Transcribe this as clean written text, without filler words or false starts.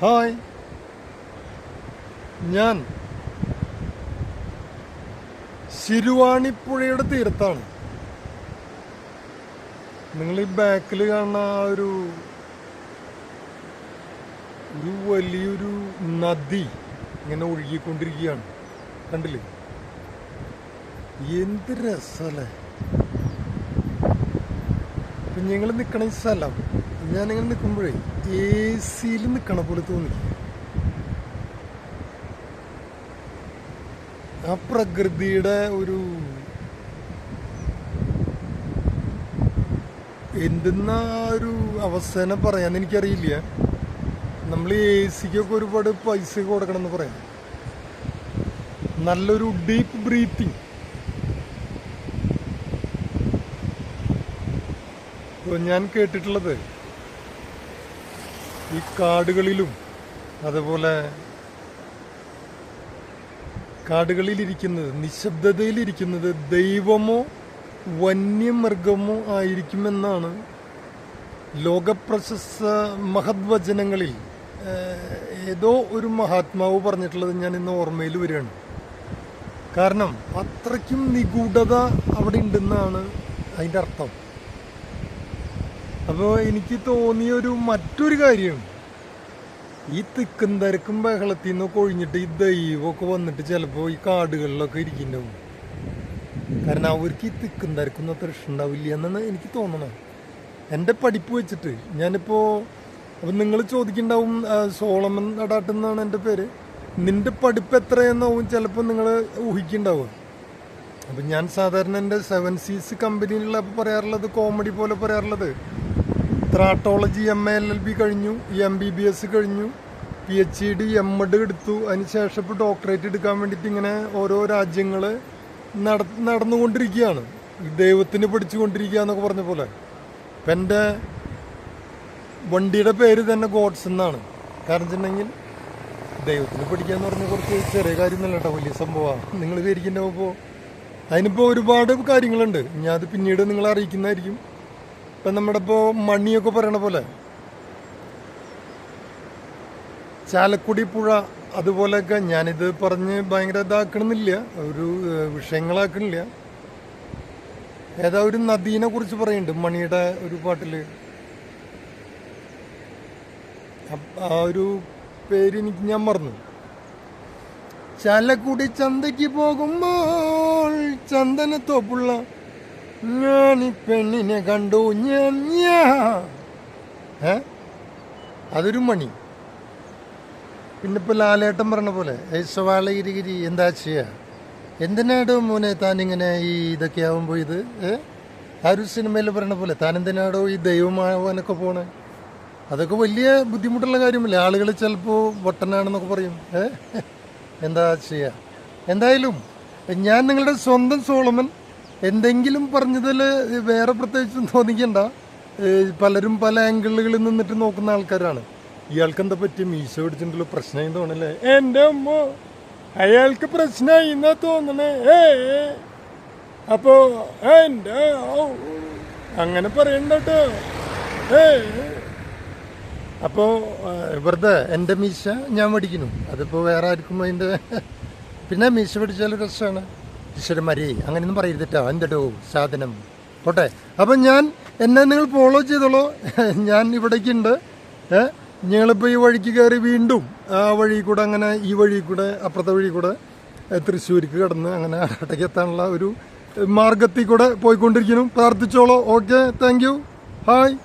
Hi, ഞാൻ ശിരുവാണിപ്പുഴയുടെ തീരത്താണ്. നിങ്ങൾ ഈ ബാക്കിൽ കാണുന്ന ആ ഒരു വലിയൊരു നദി ഇങ്ങനെ ഒഴുകിക്കൊണ്ടിരിക്കുകയാണ്. കണ്ടില്ലേ? എന്ത് രസമല്ലേ! ഇപ്പം ഞങ്ങൾ നിൽക്കണ ഈ സ്ഥലം, ഞാനിങ്ങനെ നിൽക്കുമ്പോഴേ AC-യിൽ നിൽക്കണ പോലെ തോന്നി. ആ പ്രകൃതിയുടെ എന്തെന്നാ ഒരു അവസ്ഥനെ പറയാൻ എനിക്കറിയില്ല. നമ്മൾ AC-ക്കൊക്കെ ഒരുപാട് പൈസ കൊടുക്കണം എന്ന് പറയാം. നല്ലൊരു ഡീപ്പ് ബ്രീത്തിങ്. ഞാൻ കേട്ടിട്ടുള്ളത് ഈ കാടുകളിലും അതുപോലെ കാടുകളിലിരിക്കുന്നത്, നിശബ്ദതയിലിരിക്കുന്നത് ദൈവമോ വന്യമൃഗമോ ആയിരിക്കുമെന്നാണ് ലോകപ്രശസ്ത മഹത് വചനങ്ങളിൽ ഏതോ ഒരു മഹാത്മാവ് പറഞ്ഞിട്ടുള്ളത് ഞാൻ ഇന്ന് ഓർമ്മയിൽ വരികയാണ്. കാരണം അത്രയ്ക്കും നിഗൂഢത അവിടെ ഉണ്ടെന്നാണ് അതിൻ്റെ അർത്ഥം. അപ്പോൾ എനിക്ക് തോന്നിയൊരു മറ്റൊരു കാര്യം, ഈ തിക്കും തിരക്കും ബഹളത്തിൽ നിന്നൊക്കെ ഒഴിഞ്ഞിട്ട് ഈ ദൈവമൊക്കെ വന്നിട്ട് ചിലപ്പോൾ ഈ കാടുകളിലൊക്കെ ഇരിക്കുന്നുണ്ടാവും. കാരണം അവർക്ക് ഈ തിക്കും തിരക്കൊന്നും അത്ര ഇഷ്ടമുണ്ടാവില്ല എന്നാണ് എനിക്ക് തോന്നണം, എൻ്റെ പഠിപ്പ് വെച്ചിട്ട്. ഞാനിപ്പോൾ അപ്പം നിങ്ങൾ ചോദിക്കുന്നുണ്ടാവും, സോളമൻ അടാട്ട് എന്നാണ് എൻ്റെ പേര്, നിൻ്റെ പഠിപ്പ് എത്രയെന്നാവും ചിലപ്പോൾ നിങ്ങൾ ഊഹിക്കുന്നുണ്ടാവുക. അപ്പം ഞാൻ സാധാരണ എൻ്റെ 7 Seas കമ്പനിയിലുള്ള പറയാറുള്ളത്, കോമഡി പോലെ പറയാറുള്ളത്, ത്രാട്ടോളജി MA LLB കഴിഞ്ഞു, MBBS കഴിഞ്ഞു, PhD MD എടുത്തു, അതിനുശേഷം ഇപ്പോൾ ഡോക്ടറേറ്റ് എടുക്കാൻ വേണ്ടിയിട്ട് ഇങ്ങനെ ഓരോ രാജ്യങ്ങൾ നടന്നുകൊണ്ടിരിക്കുകയാണ്. ദൈവത്തിന് പഠിച്ചുകൊണ്ടിരിക്കുക എന്നൊക്കെ പറഞ്ഞ പോലെ. ഇപ്പം എൻ്റെ വണ്ടിയുടെ പേര് തന്നെ ഗോഡ്സ് എന്നാണ്. കാരണം വെച്ചിട്ടുണ്ടെങ്കിൽ ദൈവത്തിന് പഠിക്കാന്ന് പറഞ്ഞാൽ കുറച്ച് ചെറിയ കാര്യമൊന്നുമല്ല കേട്ടോ, വലിയ സംഭവമാണ്. നിങ്ങൾ വിചാരിക്കുന്നുണ്ടാവുമ്പോൾ അതിനിപ്പോൾ ഒരുപാട് കാര്യങ്ങളുണ്ട്. ഞാൻ അത് പിന്നീട് നിങ്ങളെ അറിയിക്കുന്നതായിരിക്കും. ഇപ്പം നമ്മുടെ ഇപ്പോൾ മണിയൊക്കെ പറയണ പോലെ ചാലക്കുടി പുഴ അതുപോലെയൊക്കെ, ഞാനിത് പറഞ്ഞ് ഭയങ്കര ഇതാക്കണമെന്നില്ല, ഒരു വിഷയങ്ങളാക്കണില്ല. ഏതാ ഒരു നദീനെ കുറിച്ച് പറയുന്നുണ്ട് മണിയുടെ ഒരു പാട്ടിൽ. ആ ഒരു പേര് ഞാൻ മറന്നു. ചാലക്കുടി ചന്തയ്ക്ക് പോകുമ്പോൾ ചന്ദനത്തോപ്പുള്ള ഞാൻ ഈ പെണ്ണിനെ കണ്ടു അതൊരു മണി. പിന്നെ ഇപ്പോൾ ലാലേട്ടൻ പറഞ്ഞ പോലെ സവാളഗിരിഗിരി എന്താ ചെയ്യുക, എന്തിനാടോ മോനെ താനിങ്ങനെ ഈ ഇതൊക്കെ ആവുമ്പോൾ ഇത് ആ ഒരു സിനിമയിൽ പറയണ പോലെ താൻ എന്തിനാടോ ഈ ദൈവമാവാനൊക്കെ പോണേ. അതൊക്കെ വലിയ ബുദ്ധിമുട്ടുള്ള കാര്യമില്ല. ആളുകൾ ചിലപ്പോൾ വട്ടനാണെന്നൊക്കെ പറയും. എന്താ ചെയ്യുക. എന്തായാലും ഞാൻ നിങ്ങളുടെ സ്വന്തം സോളമൻ. എന്തെങ്കിലും പറഞ്ഞതിൽ വേറെ പ്രത്യേകിച്ചും തോന്നിക്കണ്ട. പലരും പല ആംഗിളുകളിൽ നിന്നിട്ട് നോക്കുന്ന ആൾക്കാരാണ്. ഇയാൾക്ക് എന്താ പറ്റിയ മീശ പിടിച്ചിട്ടുള്ള പ്രശ്നമായി തോന്നണല്ലേ? എൻ്റെ അമ്മ, അയാൾക്ക് പ്രശ്നമായി എന്നാ തോന്നണേ. അപ്പോ എൻ്റെ അങ്ങനെ പറയണ്ടോ. അപ്പോൾ വെറുതെ എൻ്റെ മീശ ഞാൻ പഠിക്കുന്നു, അതിപ്പോൾ വേറെ ആർക്കും അതിൻ്റെ. പിന്നെ മീശ പഠിച്ചാൽ രസമാണ്. ഈശ്വരന്മാരെ അങ്ങനെയൊന്നും പറയരുതട്ടോ, എന്തോ സാധനം പോട്ടെ. അപ്പം എന്നെ നിങ്ങൾ ഫോളോ ചെയ്തോളൂ. ഞാൻ ഇവിടേക്കുണ്ട്. ഞങ്ങളിപ്പോൾ ഈ വഴിക്ക് കയറി വീണ്ടും ആ വഴി കൂടെ, അങ്ങനെ ഈ വഴി കൂടെ അപ്പുറത്തെ വഴി കൂടെ തൃശ്ശൂർക്ക് കടന്ന് അങ്ങനെ അടയ്ക്ക് എത്താനുള്ള ഒരു മാർഗത്തിൽ കൂടെ പോയിക്കൊണ്ടിരിക്കുന്നു. പ്രാർത്ഥിച്ചോളൂ. Okay, thank you, hi.